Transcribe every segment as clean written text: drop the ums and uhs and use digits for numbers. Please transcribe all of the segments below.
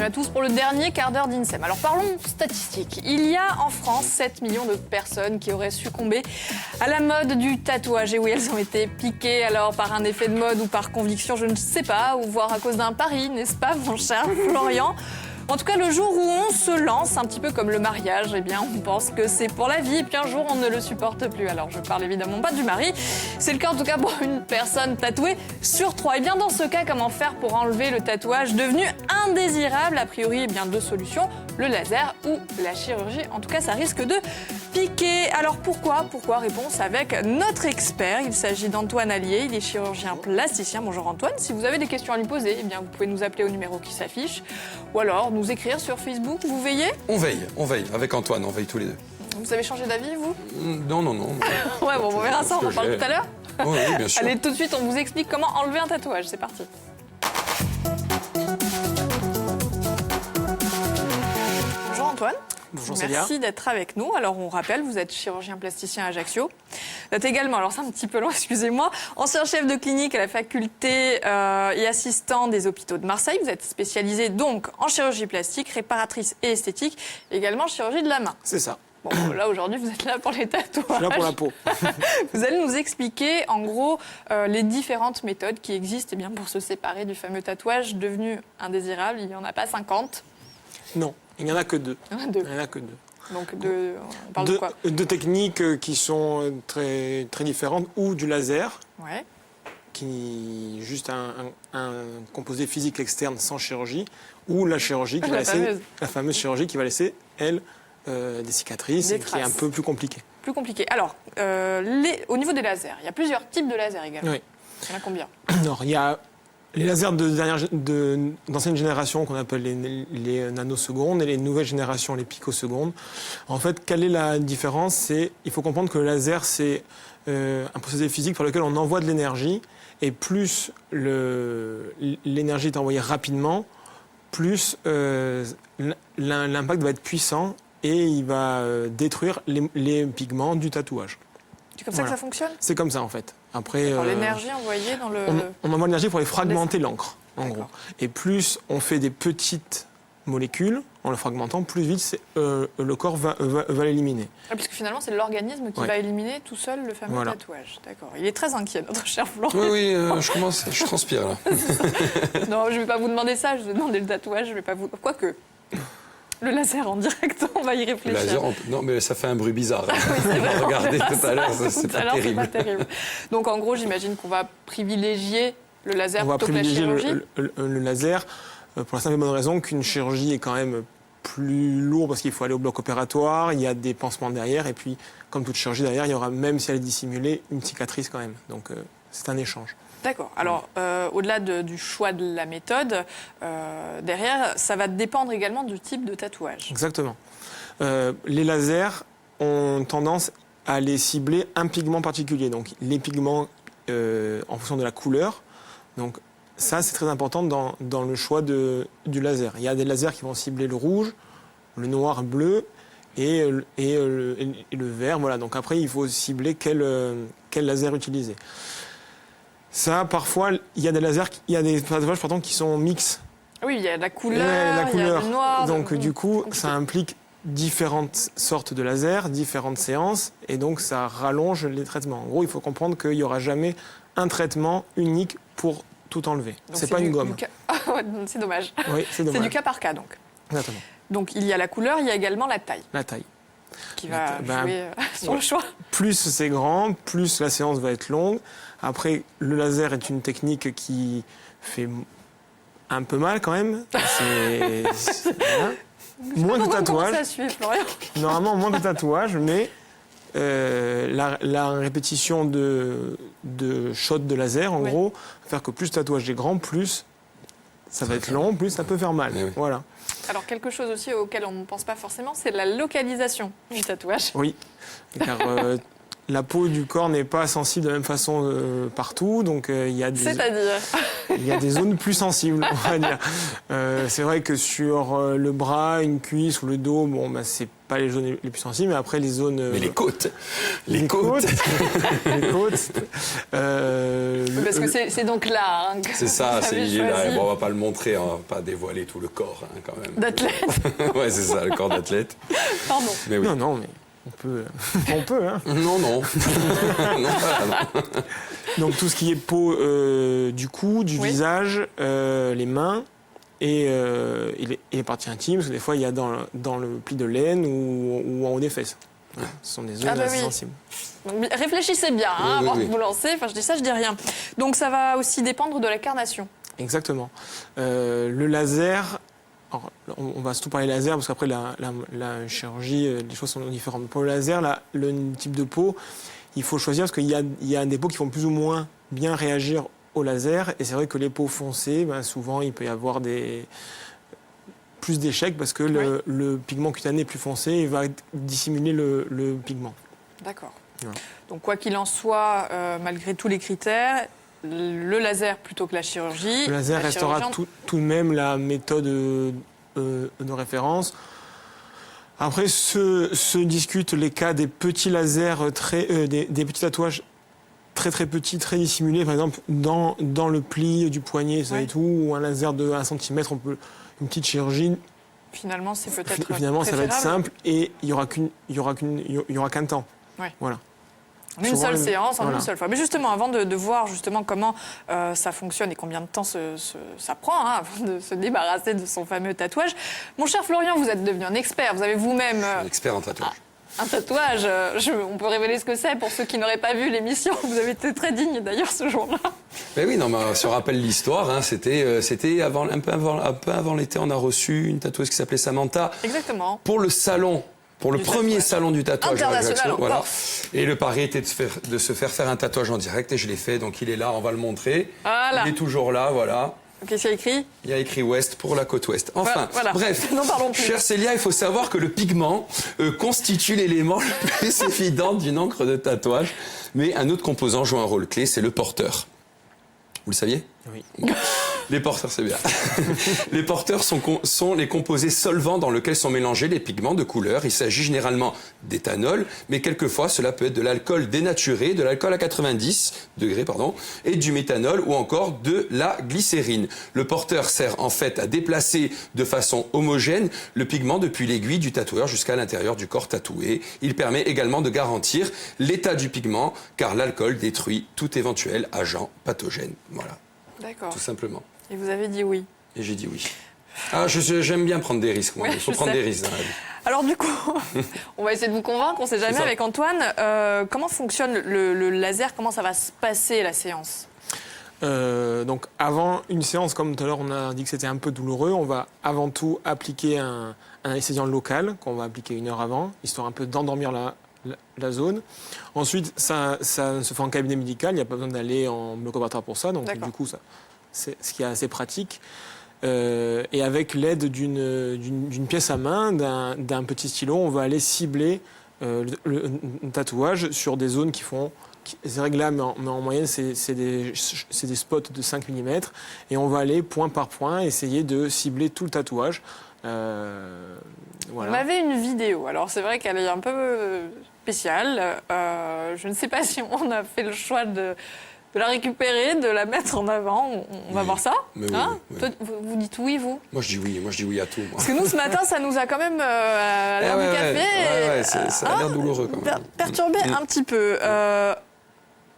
à tous pour le dernier quart d'heure d'INSEM. Alors parlons statistiques. Il y a en France 7 millions de personnes qui auraient succombé à la mode du tatouage. Et oui, elles ont été piquées alors par un effet de mode ou par conviction, je ne sais pas, ou voire à cause d'un pari, n'est-ce pas mon cher Florian ? En tout cas, le jour où on se lance, un petit peu comme le mariage, eh bien, on pense que c'est pour la vie et puis un jour, on ne le supporte plus. Alors, je parle évidemment pas du mari. C'est le cas, en tout cas, pour une personne tatouée sur 3. Et bien, dans ce cas, comment faire pour enlever le tatouage devenu indésirable ? A priori, eh bien, 2 solutions, le laser ou la chirurgie. En tout cas, ça risque de piquer. Alors, pourquoi ? Réponse avec notre expert. Il s'agit d'Antoine Allier. Il est chirurgien plasticien. Bonjour Antoine. Si vous avez des questions à lui poser, eh bien, vous pouvez nous appeler au numéro qui s'affiche. Ou alors nous écrire sur Facebook. Vous veillez ? On veille. Avec Antoine, on veille tous les deux. Vous avez changé d'avis, vous ? Non. Ouais, bon, on verra ça, on en parle tout à l'heure. Oui, bien sûr. Allez, tout de suite, on vous explique comment enlever un tatouage. C'est parti. Bonjour Antoine. Bonjour Célia. Merci d'être avec nous. Alors on rappelle, vous êtes chirurgien plasticien à Ajaccio. Vous êtes également, alors c'est un petit peu long, excusez-moi, ancien chef de clinique à la faculté et assistant des hôpitaux de Marseille. Vous êtes spécialisé donc en chirurgie plastique, réparatrice et esthétique, également chirurgie de la main. C'est ça. Bon, là aujourd'hui vous êtes là pour les tatouages. Je suis là pour la peau. Vous allez nous expliquer en gros les différentes méthodes qui existent eh bien, pour se séparer du fameux tatouage devenu indésirable. Il n'y en a pas 50. Non, il n'y en a que 2. Il y en a 2. Il n'y en a que 2. Donc on parle de quoi ? Deux techniques qui sont très, très différentes, ou du laser, Ouais. qui est juste un composé physique externe sans chirurgie, ou la chirurgie qui va laisser, la fameuse chirurgie qui va laisser, elle, des cicatrices, et qui est un peu plus compliquée. Plus compliqué. Alors, au niveau des lasers, il y a plusieurs types de lasers également. Oui. Il y en a combien ? Alors, il y a les lasers d'ancienne génération qu'on appelle les nanosecondes et les nouvelles générations, les picosecondes. En fait, quelle est la différence ? Il faut comprendre que le laser, c'est un procédé physique par lequel on envoie de l'énergie, et plus l'énergie est envoyée rapidement, plus l'impact va être puissant et il va détruire les pigments du tatouage. C'est comme ça que ça fonctionne ? C'est comme ça en fait. Après, l'énergie envoyée dans le... on envoie l'énergie pour aller fragmenter l'encre, en gros. Et plus on fait des petites molécules, en le fragmentant, plus vite le corps va l'éliminer. Ah, puisque finalement, c'est l'organisme qui va éliminer tout seul le fameux tatouage. D'accord. Il est très inquiet, notre cher Florent. Oui, je transpire là. Non, je ne vais pas vous demander ça, je vais demander le tatouage, je vais pas vous... Quoique... Le laser en direct, on va y réfléchir. Le laser, non, mais ça fait un bruit bizarre. Oui, c'est vrai, regardez tout à l'heure, c'est pas terrible. Pas terrible. Donc en gros, j'imagine qu'on va privilégier le laser plutôt que la chirurgie. On va privilégier le laser pour la simple et bonne raison qu'une chirurgie est quand même plus lourde parce qu'il faut aller au bloc opératoire, il y a des pansements derrière, et puis comme toute chirurgie derrière, il y aura, même si elle est dissimulée, une cicatrice quand même. Donc c'est un échange. D'accord. Alors, au-delà du choix de la méthode, derrière, ça va dépendre également du type de tatouage. Exactement. Les lasers ont tendance à les cibler un pigment particulier. Donc, les pigments en fonction de la couleur. Donc, ça, c'est très important dans le choix du laser. Il y a des lasers qui vont cibler le rouge, le noir, le bleu et le vert. Voilà. Donc, après, il faut cibler quel laser utiliser. Ça, parfois, il y a des lasers, il y a des tatouages qui sont mixtes. Oui, il y a la couleur, il y a le noir. Donc, du coup, ça implique différentes sortes de lasers, différentes séances, et donc ça rallonge les traitements. En gros, il faut comprendre qu'il n'y aura jamais un traitement unique pour tout enlever. C'est pas une gomme. C'est dommage. Oui, c'est dommage. C'est du cas par cas, donc. Exactement. Donc, il y a la couleur, il y a également la taille. La taille. Qui va jouer sur le choix. Plus c'est grand, plus la séance va être longue. Après, le laser est une technique qui fait un peu mal quand même. Voilà. Moins de tatouages. Comment ça suit, Florian ? Normalement, moins de tatouages, mais la répétition de shots de laser, en gros, va faire que plus le tatouage est grand, plus ça va être long, plus ça peut faire mal. Oui. Voilà. Alors, quelque chose aussi auquel on ne pense pas forcément, c'est la localisation du tatouage. Oui, car la peau du corps n'est pas sensible de la même façon partout, donc il y a des... C'est-à-dire? Il y a des zones plus sensibles, on va dire. C'est vrai que sur le bras, une cuisse ou le dos, bon, bah, c'est pas les zones les plus sensibles, mais après les zones... Mais les côtes. Les côtes. Les côtes. Parce que c'est donc là hein, que C'est ça, vous avez il est là. choisi. Bon, on va pas le montrer, on va pas dévoiler tout le corps quand même. D'athlète. Ouais, c'est ça, le corps d'athlète. Pardon. Mais oui. Non, mais on peut, hein. Non. Non, voilà, non. Donc tout ce qui est peau du cou, du visage, les mains et les parties intimes, parce que des fois il y a dans le pli de l'aine ou en haut des fesses. Voilà, ce sont des zones assez sensibles. Donc, réfléchissez bien avant de vous lancer. Enfin, je dis ça, je dis rien. Donc ça va aussi dépendre de la carnation. Exactement. Le laser... Alors, on va surtout parler laser parce qu'après la chirurgie, les choses sont différentes. Pour le laser, le type de peau, il faut choisir parce qu'il y a des peaux qui vont plus ou moins bien réagir au laser. Et c'est vrai que les peaux foncées, ben, souvent il peut y avoir plus d'échecs parce que le pigment cutané est plus foncé et va dissimuler le pigment. D'accord. Voilà. Donc quoi qu'il en soit, malgré tous les critères, le laser plutôt que la chirurgie. Le laser restera tout de même la méthode de référence. Après, se discutent les cas des petits lasers, des petits tatouages très très petits, très dissimulés, par exemple dans le pli du poignet, ça et tout, ou un laser de 1 cm, une petite chirurgie. Finalement, c'est peut-être Finalement, ça va être simple et il y aura qu'un temps. Ouais. Voilà. En une seule séance, en une seule fois. Mais justement, avant de voir justement comment ça fonctionne et combien de temps ça prend avant de se débarrasser de son fameux tatouage, mon cher Florian, vous êtes devenu un expert. Vous avez vous-même... Expert en tatouage. Un tatouage, on peut révéler ce que c'est pour ceux qui n'auraient pas vu l'émission. Vous avez été très digne d'ailleurs ce jour-là. Mais oui, non, mais on se rappelle l'histoire. Hein, c'était un peu avant l'été, on a reçu une tatoueuse qui s'appelait Samantha. Exactement. Pour le salon. Pour le premier salon du tatouage international, voilà. Et le pari était de se faire un tatouage en direct et je l'ai fait. Donc il est là, on va le montrer. Voilà. Il est toujours là, voilà. Qu'est-ce qu'il y a écrit ? Il y a écrit Ouest pour la côte Ouest. Enfin, voilà. Bref. N'en parlons plus. Chère Célia, il faut savoir que le pigment constitue l'élément le plus évident d'une encre de tatouage. Mais un autre composant joue un rôle clé, c'est le porteur. Vous le saviez ? Oui. Les porteurs, c'est bien. Les porteurs sont les composés solvants dans lesquels sont mélangés les pigments de couleur. Il s'agit généralement d'éthanol, mais quelquefois cela peut être de l'alcool dénaturé, de l'alcool à 90 degrés, et du méthanol ou encore de la glycérine. Le porteur sert en fait à déplacer de façon homogène le pigment depuis l'aiguille du tatoueur jusqu'à l'intérieur du corps tatoué. Il permet également de garantir l'état du pigment, car l'alcool détruit tout éventuel agent pathogène. Voilà. D'accord. Tout simplement. Et vous avez dit oui. Et j'ai dit oui. Ah, j'aime bien prendre des risques, moi. Oui, il faut prendre des risques dans la vie. Alors du coup, on va essayer de vous convaincre, on ne sait jamais avec Antoine. Comment fonctionne le laser ? Comment ça va se passer la séance ? Donc avant une séance, comme tout à l'heure on a dit que c'était un peu douloureux, on va avant tout appliquer un anesthésiant local qu'on va appliquer 1 heure avant, histoire un peu d'endormir la zone. Ensuite, ça se fait en cabinet médical, il n'y a pas besoin d'aller en bloc opératoire pour ça, donc du coup, c'est ce qui est assez pratique. Et avec l'aide d'une pièce à main, d'un petit stylo, on va aller cibler le tatouage sur des zones c'est réglable, mais en moyenne, c'est des spots de 5 mm. Et on va aller point par point, essayer de cibler tout le tatouage. Voilà. On avait une vidéo, alors c'est vrai qu'elle est un peu spéciale. Je ne sais pas si on a fait le choix de la récupérer, de la mettre en avant. On va voir ça. Mais hein oui. Toi, vous dites oui, vous ? Moi, je dis oui à tout. Moi. Parce que nous, ce matin, ça nous a quand même, à l'heure du café... ça a l'air douloureux quand même. Perturbé un petit peu.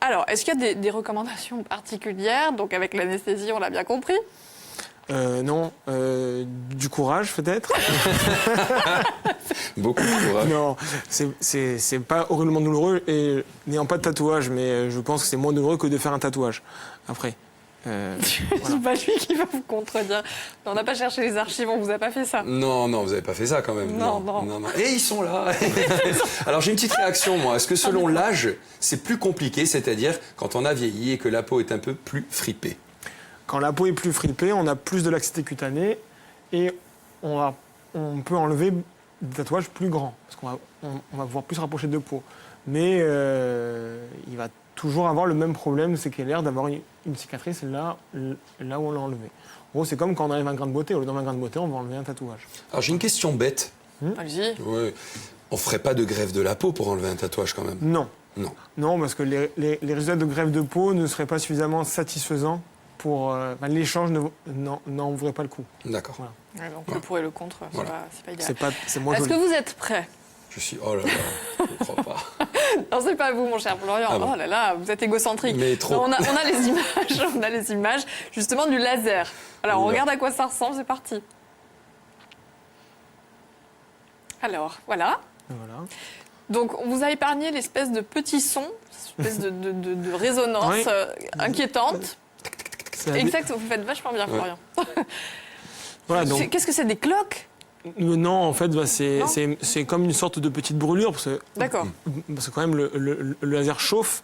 Alors, est-ce qu'il y a des recommandations particulières ? Donc, avec l'anesthésie, on l'a bien compris. Non, du courage peut-être. Beaucoup de courage. Non, c'est pas horriblement douloureux et n'ayant pas de tatouage, mais je pense que c'est moins douloureux que de faire un tatouage après. C'est pas lui qui va vous contredire. On n'a pas cherché les archives, on vous a pas fait ça. Non, vous n'avez pas fait ça quand même. Non. Et ils sont là. Alors j'ai une petite réaction moi. Est-ce que selon l'âge, c'est plus compliqué, c'est-à-dire quand on a vieilli et que la peau est un peu plus fripée ? Quand la peau est plus fripée, on a plus de laxité cutanée et on peut enlever des tatouages plus grands, parce on va pouvoir plus se rapprocher de peau. Mais il va toujours avoir le même problème, c'est qu'il a l'air d'avoir une cicatrice là où on l'a enlevé. En gros, c'est comme quand on enlève un grain de beauté. Au lieu d'enlever un grain de beauté, on va enlever un tatouage. Alors j'ai une question bête. Allez-y. Ouais. On ferait pas de greffe de la peau pour enlever un tatouage quand même? Non. Non. Non, parce que les résultats de greffe de peau ne seraient pas suffisamment satisfaisants pour... l'échange n'en vaudrait pas le coup. D'accord. Voilà. Ouais, donc le pour et le contre, Voilà. c'est pas idéal. C'est moins Est-ce joli. que vous êtes prêts? Je suis... Oh là là, je ne crois pas. Non, c'est pas vous, mon cher Florian. Ah bon. Oh là là, vous êtes égocentrique. Mais trop. Non, on a les images, on a les images justement du laser. Alors, on Oula. regarde à quoi ça ressemble, c'est parti. Alors, voilà. Voilà. Donc, on vous a épargné l'espèce de petit son, l'espèce de résonance Oui. inquiétante. C'est la- Exact, vous faites vachement bien, Ouais. Florian. Voilà, donc, Qu'est-ce que c'est, des cloques? non, en fait, Non. c'est comme une sorte de petite brûlure, parce que quand même le laser chauffe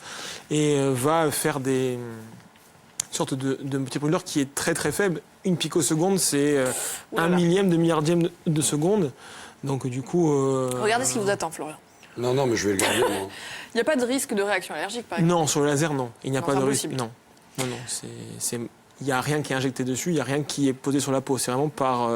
et va faire une sorte de petite brûlure qui est très très faible. Une picoseconde, c'est Ouh là un là. millième de milliardième de seconde. Donc du coup... Regardez ce qui vous attend, Florian. Non, non, mais je vais le garder, moi. Il n'y a pas de risque de réaction allergique, par exemple? Non, sur le laser, non. Il n'y a Non, pas c'est de risque. impossible. Non, il n'y a rien qui est injecté dessus, il n'y a rien qui est posé sur la peau. C'est vraiment par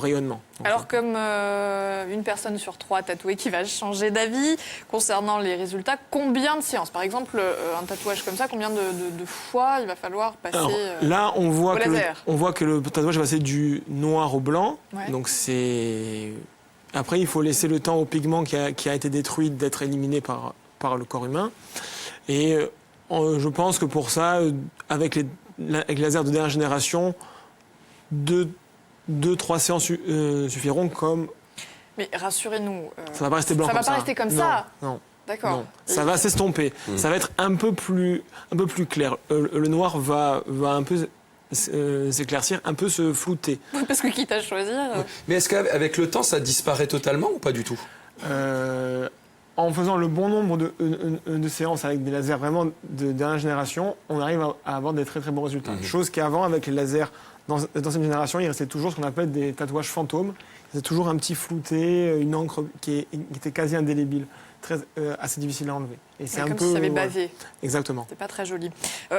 rayonnement. Donc, Alors, comme une personne sur 3 tatouée qui va changer d'avis concernant les résultats, combien de séances? Par exemple, un tatouage comme ça, combien de fois il va falloir passer alors, là, on voit, au laser. on voit que le tatouage est passé du noir au blanc. Ouais. Donc c'est... Après, il faut laisser le temps au pigment qui a été détruit d'être éliminé par le corps humain. Et je pense que pour ça, avec les lasers de dernière génération, 2-3 séances suffiront comme... Mais rassurez-nous. Ça va pas rester blanc ça comme va pas rester comme non, ça. Non. D'accord. Non, ça va s'estomper. Ça va être un peu plus clair. Le noir va un peu s'éclaircir, un peu se flouter. Parce que quitte à choisir. Mais est-ce qu'avec le temps, ça disparaît totalement ou pas du tout? En faisant le bon nombre de séances avec des lasers vraiment de dernière génération, on arrive à avoir des très très bons résultats. Chose qu'avant, avec les lasers d'ancienne génération, il restait toujours ce qu'on appelle des tatouages fantômes. C'est toujours un petit flouté, une encre qui était quasi indélébile, assez difficile à enlever. Et c'est Comme un peu, si ça avait voilà. bavé. Exactement. C'est pas très joli.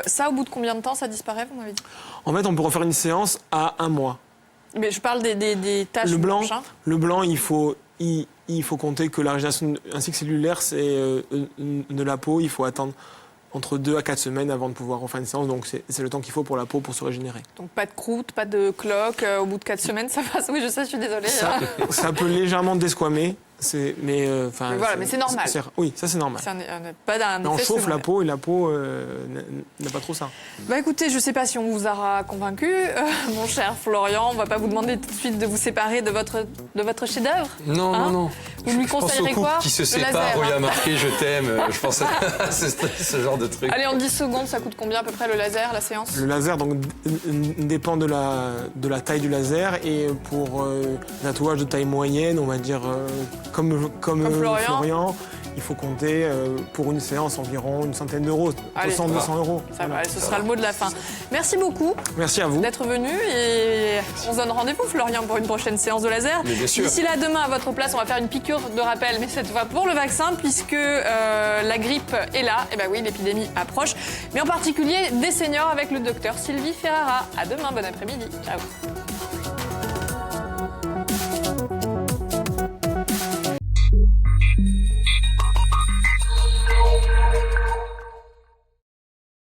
Ça, au bout de combien de temps ça disparaît, vous m'avez dit? En fait, on peut refaire une séance à 1 mois. Mais je parle des taches Le blanc, blanches, hein. il faut compter que la régénération ainsi que cellulaire, c'est de la peau. Il faut attendre entre 2 à 4 semaines avant de pouvoir refaire une séance. Donc c'est le temps qu'il faut pour la peau pour se régénérer. Donc pas de croûte, pas de cloque. Au bout de 4 semaines, ça passe. Oui, je sais, je suis désolée. Ça peut légèrement desquamer, mais voilà, mais c'est normal. Oui, ça c'est normal. C'est pas d'un Mais on effet chauffe la secondaire. peau et la peau n'a pas trop ça. Bah écoutez, je sais pas si on vous aura convaincu, mon cher Florian. On va pas vous demander tout de suite de vous séparer de votre chef-d'œuvre. Non, Hein? non, non. Vous lui Je pense au conseillerez couple quoi? qui se Le sépare laser, où il y a hein. marqué « je t'aime ». Je pense à ce genre de truc. Allez, en 10 secondes, ça coûte combien à peu près le laser, la séance? Le laser donc, dépend de la taille du laser et pour un tatouage de taille moyenne, on va dire comme Florian, il faut compter pour une séance environ une centaine d'euros, Allez. 200 euros. Ça va, Voilà. allez, ce sera le mot de la fin. Merci beaucoup Merci à vous. d'être venu et on se donne rendez-vous, Florian, pour une prochaine séance de laser. Mais bien sûr. D'ici là, demain, à votre place, on va faire une piqûre de rappel, mais cette fois pour le vaccin, puisque la grippe est là. Et ben oui, l'épidémie approche, mais en particulier des seniors avec le docteur Sylvie Ferrara. À demain, bon après-midi. Ciao.